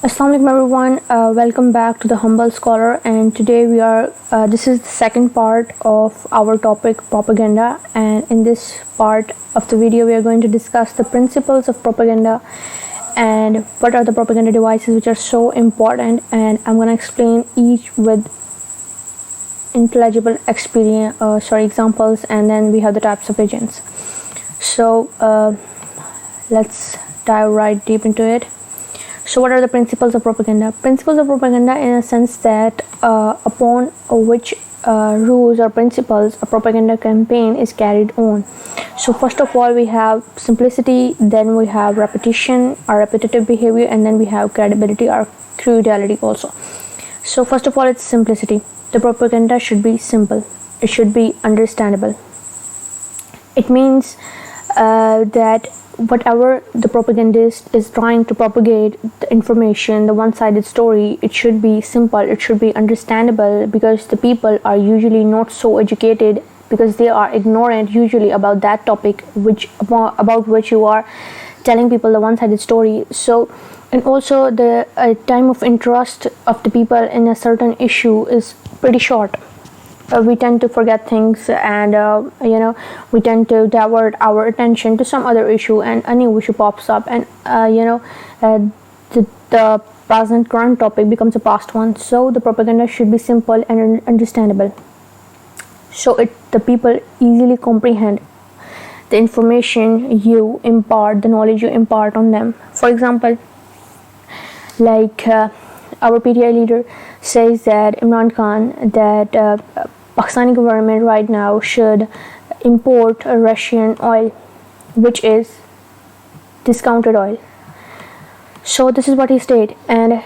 Assalamu alaikum everyone, welcome back to the Humble Scholar, and today this is the second part of our topic propaganda, and in this part of the video we are going to discuss the principles of propaganda and what are the propaganda devices which are so important, and I'm going to explain each with intelligible examples, and then we have the types of agents. So let's dive right deep into it. So what are the principles of propaganda? Principles of propaganda in a sense that upon which rules or principles a propaganda campaign is carried on. So first of all we have simplicity, then we have repetition or repetitive behavior, and then we have credibility or credulity also. So first of all, it's simplicity. The propaganda should be simple. It should be understandable. It means that whatever the propagandist is trying to propagate, the information, the one-sided story, it should be simple, it should be understandable, because the people are usually not so educated, because they are ignorant usually about that topic about which you are telling people the one-sided story. So, and also the time of interest of the people in a certain issue is pretty short. We tend to forget things, and we tend to divert our attention to some other issue, and a new issue pops up, and the present current topic becomes a past one. So the propaganda should be simple and understandable, so the people easily comprehend the information you impart, the knowledge you impart on them. For example, like our PTI leader says that Imran Khan, that Pakistani government right now should import Russian oil, which is discounted oil. So this is what he stated, and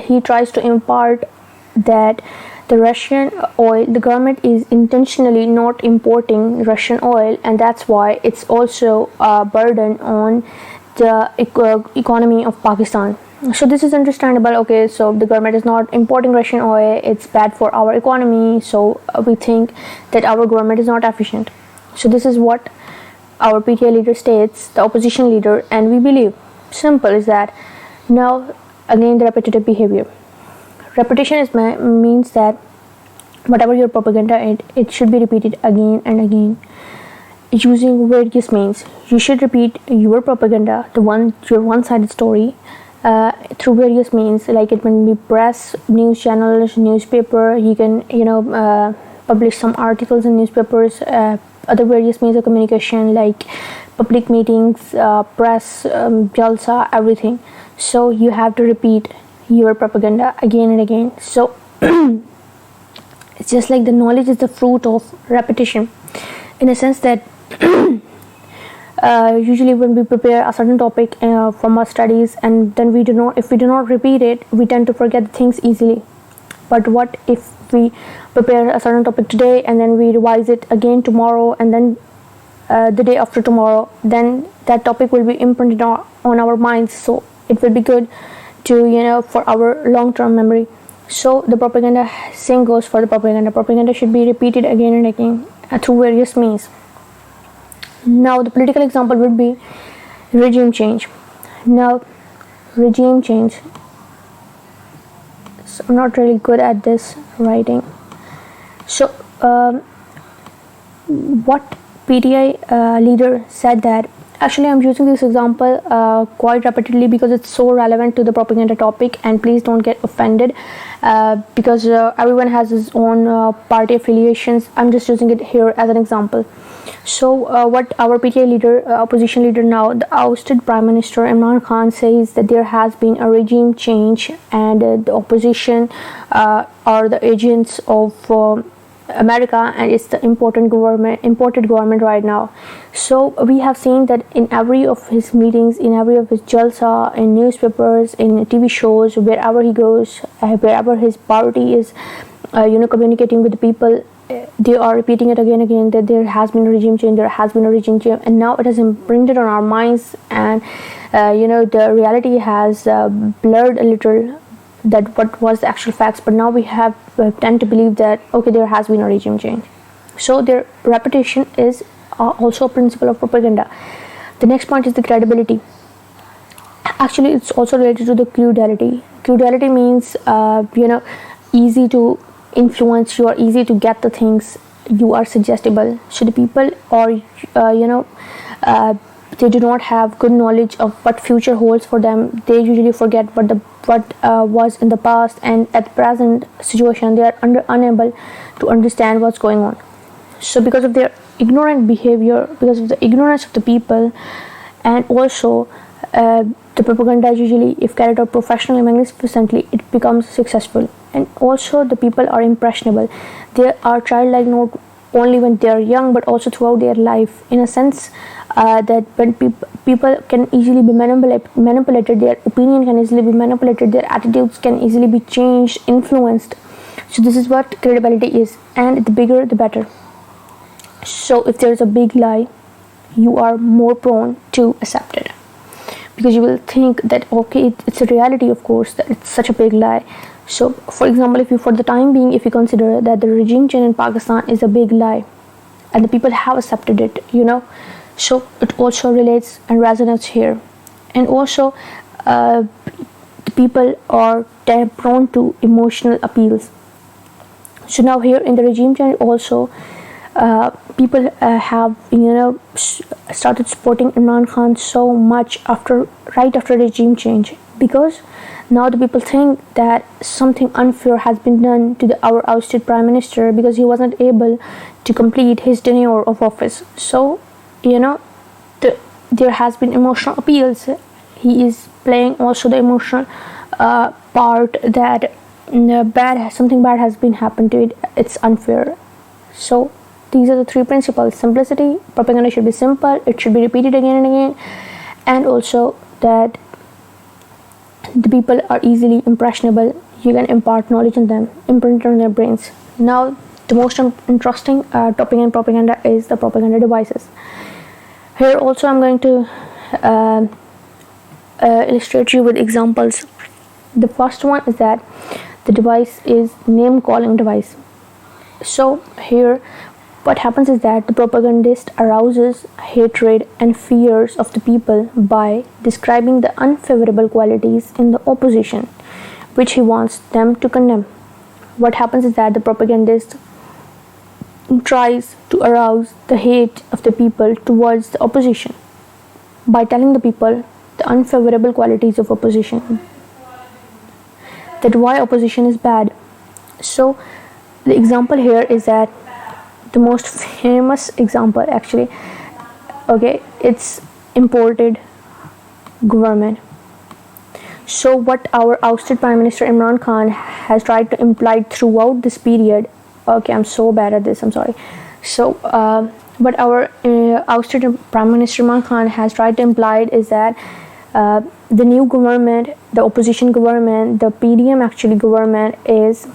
he tries to impart that the Russian oil, the government is intentionally not importing Russian oil, and that's why it's also a burden on the economy of Pakistan. So this is understandable. Okay, so the government is not importing Russian oil, it's bad for our economy, so we think that our government is not efficient. So this is what our PTI leader states, the opposition leader, and we believe. Simple is that. Now again, the repetitive behavior. Repetition means that whatever your propaganda, it should be repeated again and again, using various means. You should repeat your propaganda, your one-sided story, through various means, like it can be press, news channels, newspaper. You can publish some articles in newspapers, other various means of communication like public meetings, press, jalsa, everything. So you have to repeat your propaganda again and again. So it's just like the knowledge is the fruit of repetition, in a sense that usually when we prepare a certain topic from our studies, and then if we do not repeat it, we tend to forget the things easily. But what if we prepare a certain topic today, and then we revise it again tomorrow, and then the day after tomorrow, then that topic will be imprinted on our minds, so it will be good to for our long-term memory. So the propaganda, same goes for the propaganda should be repeated again and again through various means. Now the political example would be regime change. Now regime change, so I'm not really good at this writing. So what PTI leader said that, actually I'm using this example quite repeatedly because it's so relevant to the propaganda topic, and please don't get offended because everyone has his own party affiliations. I'm just using it here as an example. So what our PTI leader, opposition leader now, the ousted Prime Minister Imran Khan, says that there has been a regime change, and the opposition are the agents of America, and it's the imported government right now. So we have seen that in every of his meetings, in every of his jalsa, in newspapers, in TV shows, wherever he goes, wherever his party is communicating with the people, they are repeating it again and again, that there has been a regime change, and now it has imprinted on our minds, and the reality has blurred a little that what was the actual facts, but now we tend to believe that okay, there has been a regime change. So their repetition is also a principle of propaganda. The next point is the credibility. Actually, it's also related to the crudelty. Crudelty means easy to influence, you are easy to get the things, you are suggestible. So the people or they do not have good knowledge of what future holds for them. They usually forget what was in the past, and at the present situation they are unable to understand what's going on. So because of their ignorant behavior, because of the ignorance of the people, and also the propaganda usually, if carried out professionally, magnificently, it becomes successful. And also the people are impressionable. They are childlike not only when they are young but also throughout their life, in a sense that when people can easily be manipulated, their opinion can easily be manipulated, their attitudes can easily be changed, influenced. So this is what credibility is, and the bigger the better. So if there is a big lie, you are more prone to accept it, because you will think that okay, it's a reality, of course, that it's such a big lie. So for example, if you, for the time being, if you consider that the regime change in Pakistan is a big lie and the people have accepted it, so it also relates and resonates here. And also the people are prone to emotional appeals. So now here in the regime change also, people have started supporting Imran Khan so much right after regime change, because now the people think that something unfair has been done to our ousted prime minister because he wasn't able to complete his tenure of office. So there has been emotional appeals. He is playing also the emotional part that something bad has been happened to it, it's unfair. So these are the three principles: simplicity, propaganda should be simple, it should be repeated again and again, and also that the people are easily impressionable, you can impart knowledge on them, imprint it on their brains. Now the most interesting topic in propaganda is the propaganda devices. Here also I'm going to illustrate you with examples. The first one is that the device is name calling device. So here what happens is that the propagandist arouses hatred and fears of the people by describing the unfavorable qualities in the opposition which he wants them to condemn. What happens is that the propagandist tries to arouse the hate of the people towards the opposition by telling the people the unfavorable qualities of opposition, that why opposition is bad. So the example here is that the most famous example, actually, okay, it's imported government. So what our ousted Prime Minister Imran Khan has tried to imply throughout this period, okay, I'm so bad at this, I'm sorry. So what our ousted Prime Minister Imran Khan has tried to imply is that the new government, the opposition government, the PDM actually government is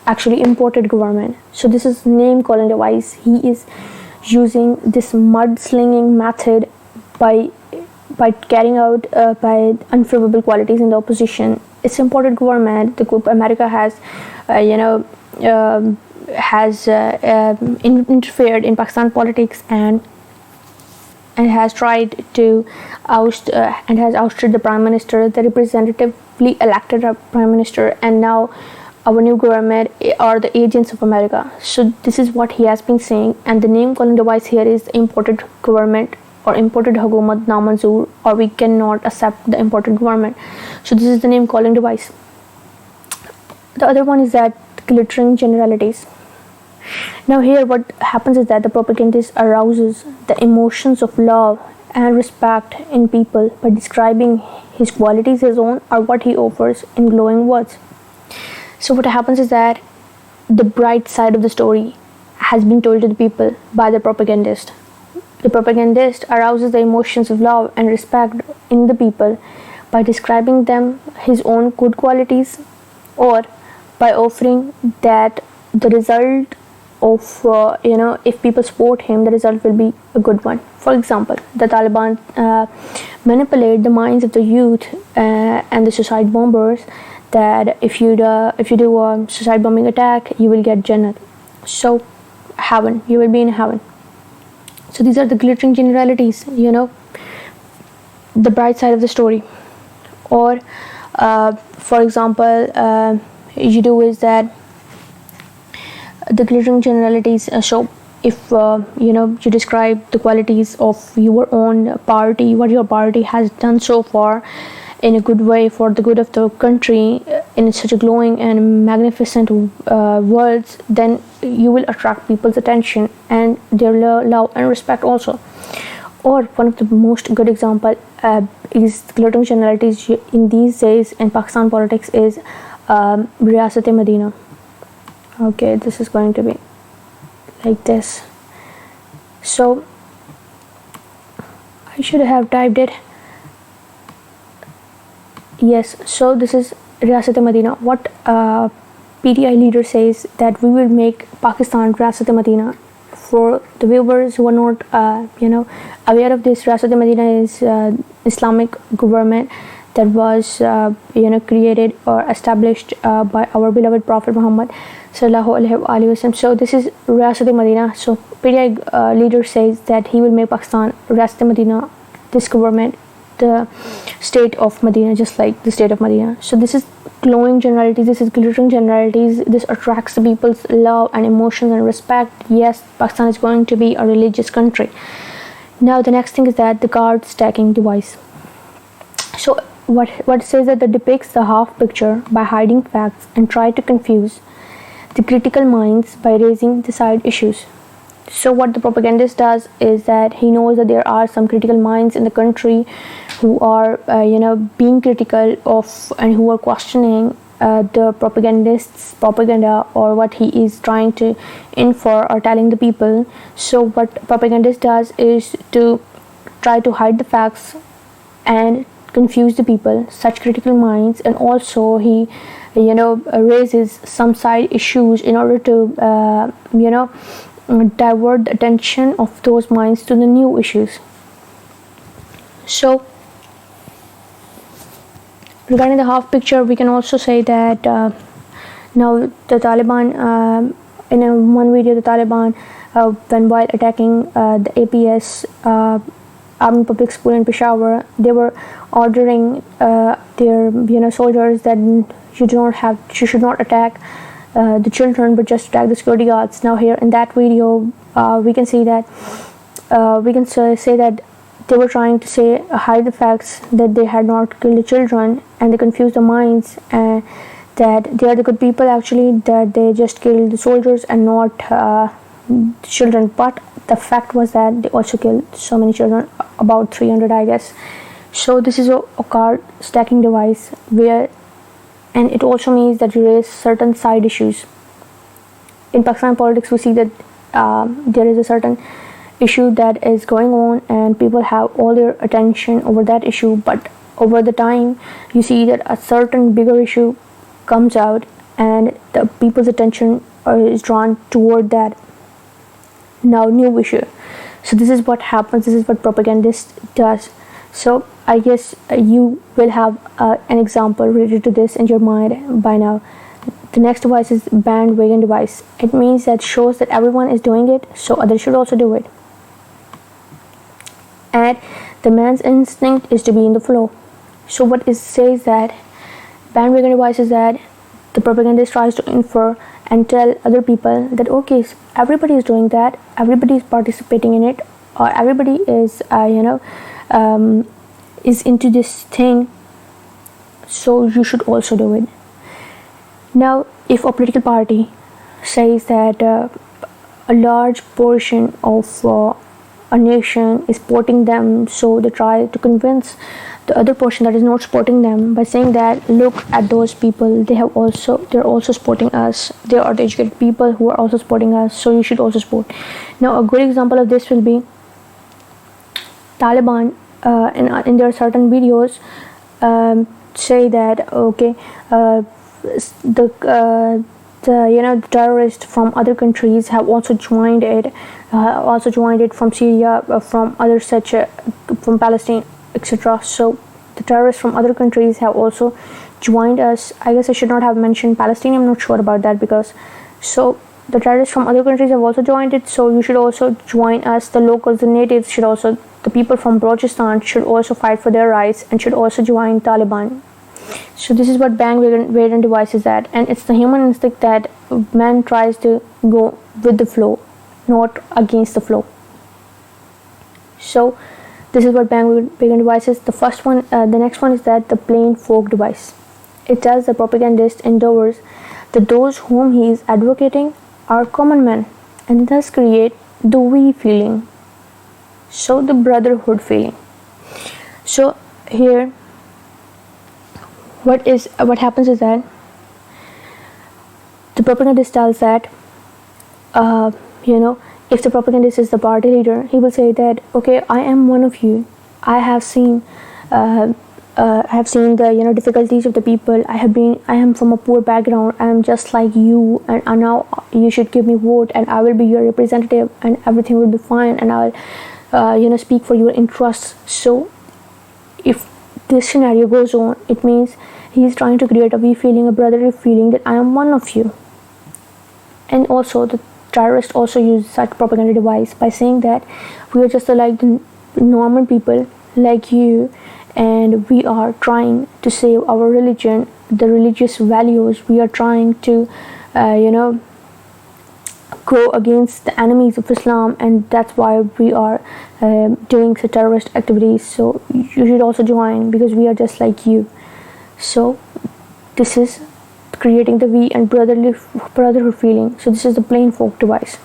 actually imported government. So this is name calling device. He is using this mudslinging method by carrying out by unfavorable qualities in the opposition. It's imported government. The group America has interfered in Pakistan politics and has tried to oust and has ousted the prime minister, the representatively elected prime minister, and now our new government are the agents of America. So this is what he has been saying, and the name calling device here is imported government or imported Hukumat Namanzoor, or we cannot accept the imported government. So this is the name calling device. The other one is that glittering generalities. Now here what happens is that the propagandist arouses the emotions of love and respect in people by describing his qualities, his own, or what he offers in glowing words. So what happens is that the bright side of the story has been told to the people by the propagandist. The propagandist arouses the emotions of love and respect in the people by describing them his own good qualities, or by offering that the result of if people support him, the result will be a good one. For example, the Taliban manipulate the minds of the youth and the suicide bombers that if you do a suicide bombing attack, you will get Jannat. So heaven, you will be in heaven. So these are the glittering generalities, the bright side of the story. Or for example, you do is that the glittering generalities. So if you describe the qualities of your own party, what your party has done so far in a good way for the good of the country, in such a glowing and magnificent words, then you will attract people's attention and their love and respect also. Or one of the most good example is glittering generalities in these days in Pakistan politics is Riyasat-e-Madina. Okay, this is going to be like this. So I should have typed it. Yes, so this is Riyasat-e-Madina. What PTI leader says that we will make Pakistan Riyasat-e-Madina. For the viewers who are not aware of this, Riyasat-e-Madina is Islamic government that was created or established by our beloved Prophet Muhammad sallallahu alaihi wasallam. So this is Riyasat-e-Madina. So PTI leader says that he will make Pakistan Riyasat-e-Madina, this government, the state of Medina, just like the state of Medina. So this is glowing generalities, this is glittering generalities. This attracts the people's love and emotions and respect. Yes, Pakistan is going to be a religious country. Now the next thing is that the card stacking device. So what it says that it depicts the half picture by hiding facts and try to confuse the critical minds by raising the side issues. So what the propagandist does is that he knows that there are some critical minds in the country who are being critical of and who are questioning the propagandist's propaganda or what he is trying to infer or telling the people. So what propagandist does is to try to hide the facts and confuse the people, such critical minds, and also he raises some side issues in order to divert the attention of those minds to the new issues. So regarding the half picture, we can also say that now the Taliban, in one video, the Taliban, when while attacking the APS, Army Public School in Peshawar, they were ordering their soldiers that you should not attack the children, but just attack the security guards. Now here in that video, we can see that we can say that they were trying to hide the facts that they had not killed the children, and they confused the minds, and that they are the good people actually, that they just killed the soldiers and not children. But the fact was that they also killed so many children, about 300 I guess. So this is a card stacking device where, and it also means that you raise certain side issues. In Pakistan politics, we see that there is a certain issue that is going on and people have all their attention over that issue, but over the time you see that a certain bigger issue comes out and the people's attention is drawn toward that now new issue. So this is what happens, this is what propagandist does. So I guess you will have an example related to this in your mind by now. The next device is bandwagon device. It means that shows that everyone is doing it, so others should also do it. And the man's instinct is to be in the flow. So what it says that bandwagon device is that the propagandist tries to infer and tell other people that okay, everybody is doing that, everybody is participating in it, or everybody is is into this thing, so you should also do it. Now if a political party says that a large portion of a nation is supporting them, so they try to convince the other portion that is not supporting them by saying that look at those people, they're also supporting us, they are the educated people who are also supporting us, so you should also support. Now a good example of this will be Taliban in their certain videos say that okay, the terrorists from other countries have also joined it, from Syria, from other such from Palestine, etc. So the terrorists from other countries have also joined us. I guess I should not have mentioned Palestine, I'm not sure about that, because so the terrorists from other countries have also joined it, so you should also join us. The locals, the natives should also, the people from Balochistan should also fight for their rights and should also join Taliban. So this is what bandwagon device is at, and it's the human instinct that man tries to go with the flow, not against the flow. So this is what bandwagon device is. The next one is that the plain folk device. It tells the propagandist endeavors that those whom he is advocating are common men, and thus create the we feeling. So the brotherhood feeling. So here, what happens is that the propagandist tells that if the propagandist is the party leader, he will say that, okay, I am one of you. I have seen the difficulties of the people. I am from a poor background. I am just like you, and now you should give me vote, and I will be your representative, and everything will be fine, and I'll speak for your interests. So if this scenario goes on, it means he is trying to create a we feeling, a brotherly feeling, that I am one of you. And also the terrorists also use such propaganda device by saying that we are just like the normal people like you, and we are trying to save our religion, the religious values. We are trying to go against the enemies of Islam, and that's why we are doing the terrorist activities. So you should also join, because we are just like you. So this is creating the we and brotherhood feeling. So this is the plain folk device.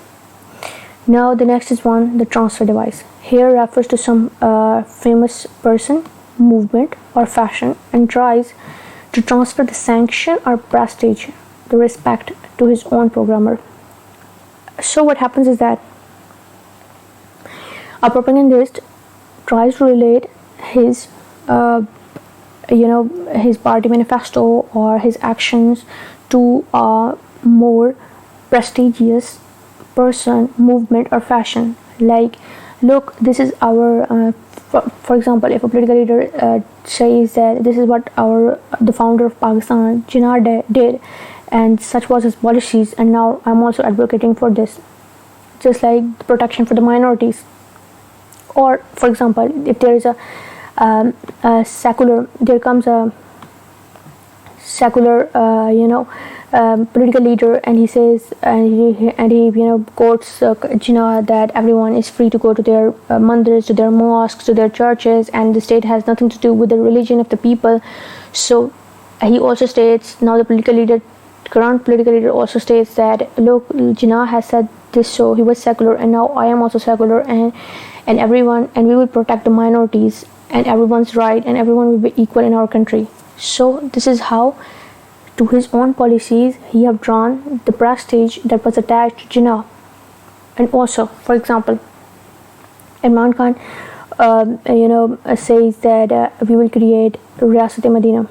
Now the next is the transfer device. Here refers to some famous person, movement, or fashion, and tries to transfer the sanction or prestige, the respect, to his own programmer. So what happens is that a propagandist tries to relate his his party manifesto or his actions to a more prestigious person, movement, or fashion. Like, look, this is our for example, if a political leader says that this is what the founder of Pakistan, Jinnah, did, and such was his policies, and now I'm also advocating for this, just like the protection for the minorities. Or for example, if there is a secular political leader, and he says, and he quotes Jinnah, that everyone is free to go to their mandirs, to their mosques, to their churches, and the state has nothing to do with the religion of the people. So he also states, now the current political leader also states that, look, Jinnah has said this, so he was secular, and now I am also secular, and we will protect the minorities, and everyone's right, and everyone will be equal in our country. So this is how, to his own policies, he have drawn the prestige that was attached to Jinnah. And also, for example, Imran Khan says that we will create Riyasat-e-Madina.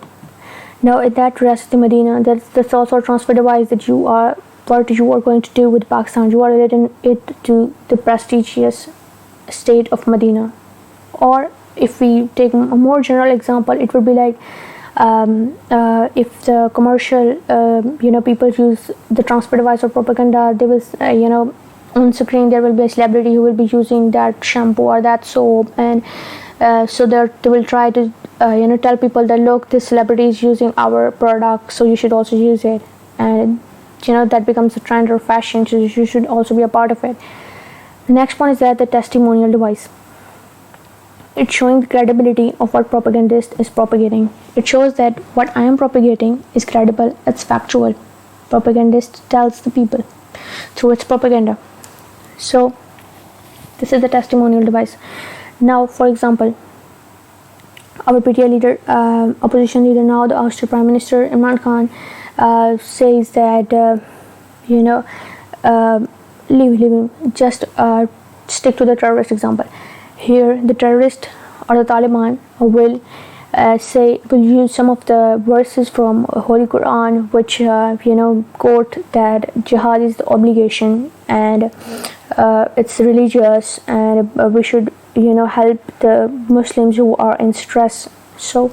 Now at that Riyasat-e-Madina, that's also a transfer device, that what you are going to do with Pakistan. You are relating it to the prestigious state of Medina. Or if we take a more general example, it would be like, if the commercial people use the transfer device or propaganda, they will on screen there will be a celebrity who will be using that shampoo or that soap, and so they will try to tell people that, look, this celebrity is using our product, so you should also use it, and that becomes a trend or fashion, so you should also be a part of it. The next one is that the testimonial device. It's showing the credibility of what propagandist is propagating. It shows that what I am propagating is credible, it's factual. Propagandist tells the people through its propaganda. So this is the testimonial device. Now, for example, our PTI leader, opposition leader now, the ousted Prime Minister Imran Khan, says that leave him, just stick to the terrorist example. Here the terrorist or the Taliban will use some of the verses from Holy Quran, which quote that jihad is the obligation, and it's religious, and we should help the Muslims who are in stress. So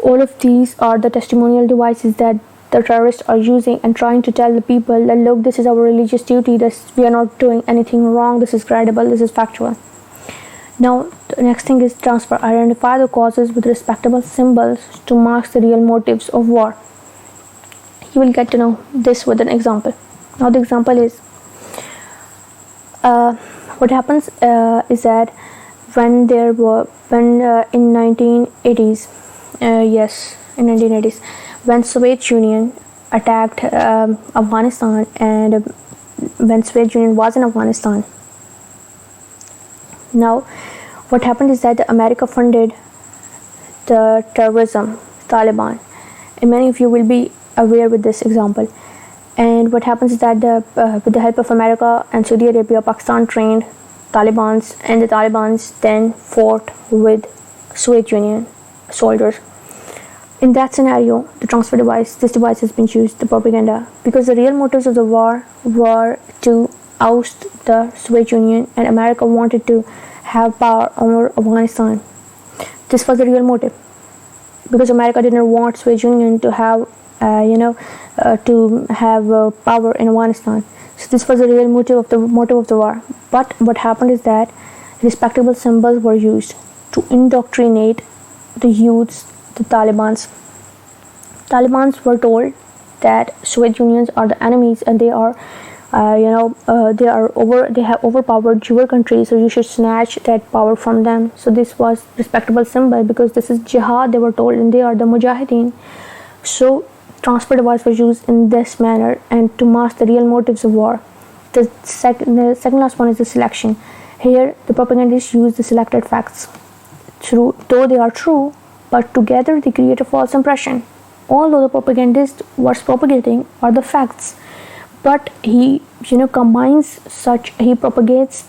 all of these are the testimonial devices that the terrorists are using and trying to tell the people that look, this is our religious duty, this we are not doing anything wrong, this is credible, this is factual. Now the next thing is transfer. Identify the causes with respectable symbols to mask the real motives of war. You will get to know this with an example. Now the example is what happens is that when in 1980s, in 1980s, when Soviet Union attacked Afghanistan, and when Soviet Union was in Afghanistan. Now, what happened is that America funded the terrorism, Taliban, and many of you will be aware with this example. And what happens is that with the help of America and Saudi Arabia, Pakistan trained Talibans, and the Talibans then fought with Soviet Union soldiers. In that scenario, the transfer device, this device has been used, the propaganda, because the real motives of the war were to oust the Soviet Union, and America wanted to have power over Afghanistan. This was the real motive, because America didn't want Soviet Union to have power in Afghanistan. So this was the real motive of the war. But what happened is that respectable symbols were used to indoctrinate the youths, the Talibans. Talibans were told that Soviet Unions are the enemies, and they have overpowered your country, so you should snatch that power from them. So this was respectable symbol, because this is jihad, they were told, and they are the mujahideen. So transfer device was used in this manner and to mask the real motives of war. The second last one is the selection. Here the propagandists use the selected facts, though they are true, but together they create a false impression. Although the propagandist was propagating are the facts, but he propagates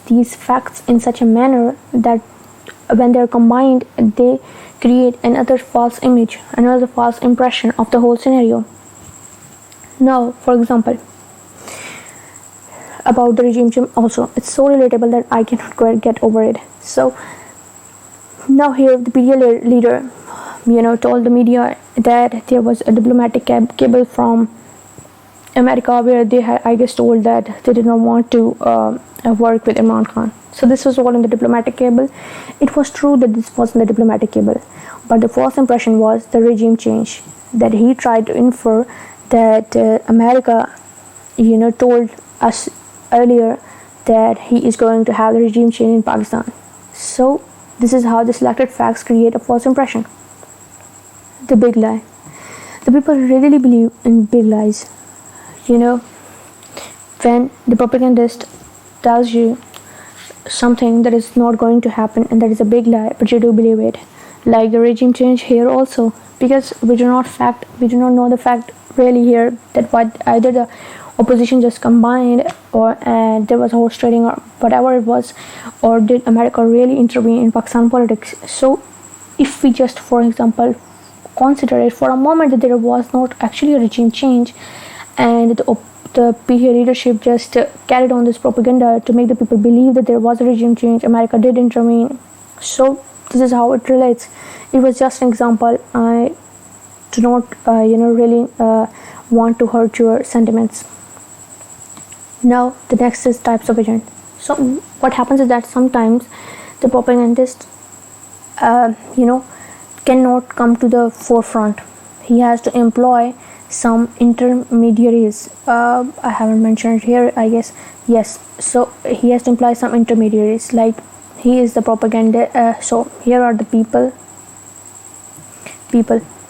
these facts in such a manner that when they are combined, they create another false image, another false impression of the whole scenario. Now, for example, about the regime change also, it's so relatable that I cannot get over it. So now here the media leader told the media that there was a diplomatic cable from America where they had, I guess, told that they did not want to work with Imran Khan. So this was all in the diplomatic cable. It was true that this was in the diplomatic cable, but the false impression was the regime change, that he tried to infer that America told us earlier that he is going to have the regime change in Pakistan. So this is how the selected facts create a false impression. The big lie. The people really believe in big lies. When the propagandist tells you something that is not going to happen and that is a big lie, but you do believe it, like the regime change here also, because we do not know the fact really here that what either the opposition just combined, or there was horse trading, or whatever it was, or did America really intervene in Pakistan politics. So if we just, for example, consider it for a moment that there was not actually a regime change, and the PA leadership just carried on this propaganda to make the people believe that there was a regime change, America did intervene. So this is how it relates. It was just an example. I do not really want to hurt your sentiments. Now the next is types of agent. So what happens is that sometimes the propagandist cannot come to the forefront. He has to employ some intermediaries. I haven't mentioned it here, I guess. Yes, so he has to employ some intermediaries, like he is the propaganda. So here are the people,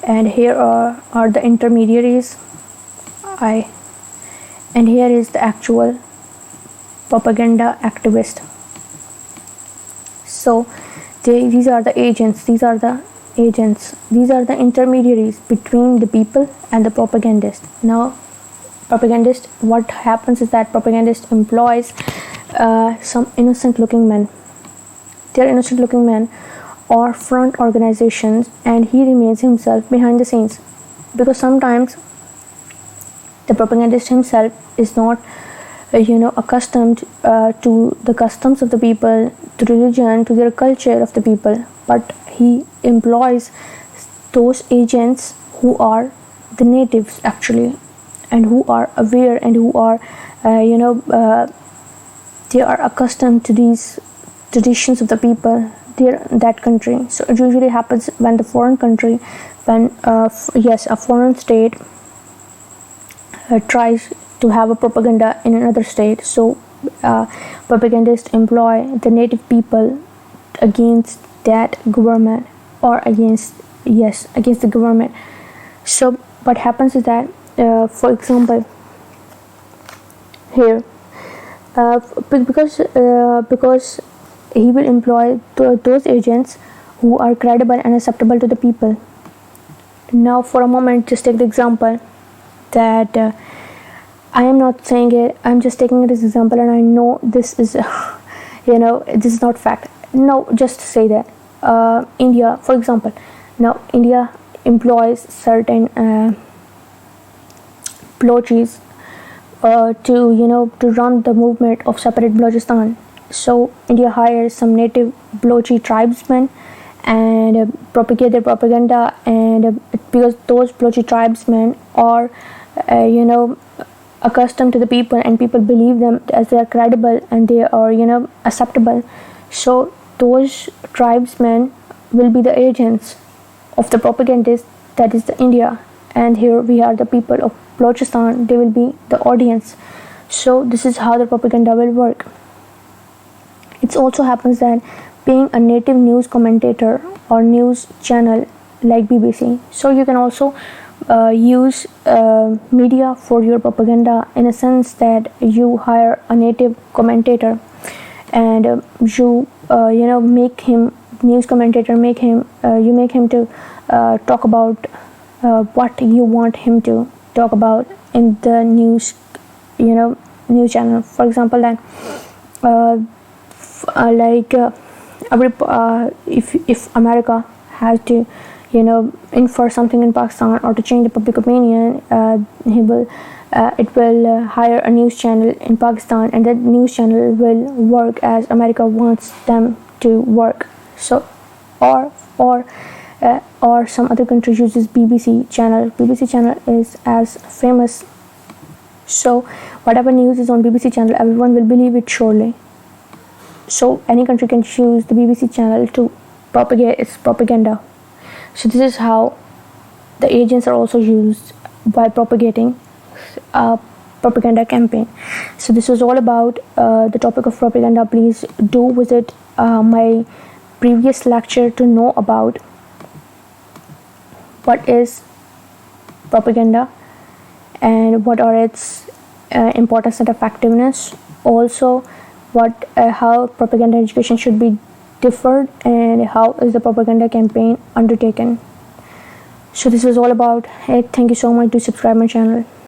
and here are the intermediaries, and here is the actual propaganda activist. So these are the agents, these are the intermediaries between the people and the propagandist. Now propagandist, what happens is that propagandist employs some innocent looking men. They are innocent looking men or front organizations, and he remains himself behind the scenes, because sometimes the propagandist himself is not accustomed to the customs of the people, to religion, to their culture of the people, but he employs those agents who are the natives actually, and who are aware and who are they are accustomed to these traditions of the people there in that country. So it usually happens when the foreign country, when yes, a foreign state tries to have a propaganda in another state. So propagandists employ the native people against that government, or against, yes, against the government. So what happens is that, for example, here, because he will employ those agents who are credible and acceptable to the people. Now, for a moment, just take the example that I am not saying it. I'm just taking it as example, and I know this is, this is not fact. No, just say that India, for example, now India employs certain blochis to run the movement of separate Balochistan. So India hires some native Balochi tribesmen and propagate their propaganda, and because those Balochi tribesmen are accustomed to the people, and people believe them as they are credible and they are acceptable. So those tribesmen will be the agents of the propagandists, that is the India, and here we are the people of Balochistan, they will be the audience. So this is how the propaganda will work. It also happens that being a native news commentator or news channel like BBC, so you can also use media for your propaganda, in a sense that you hire a native commentator and you make him news commentator, make him to talk about what you want him to talk about in the news news channel. For example, that if America has to infer something in Pakistan or to change the public opinion, it will hire a news channel in Pakistan, and that news channel will work as America wants them to work. So or some other country uses BBC channel. BBC channel is as famous, so whatever news is on BBC channel, everyone will believe it surely. So any country can choose the BBC channel to propagate its propaganda. So this is how the agents are also used by propagating a propaganda campaign. So this was all about the topic of propaganda. Please do visit my previous lecture to know about what is propaganda and what are its importance and effectiveness. Also, how propaganda education should be differed, and how is the propaganda campaign undertaken. So this was all about it. Thank you so much. Do subscribe my channel.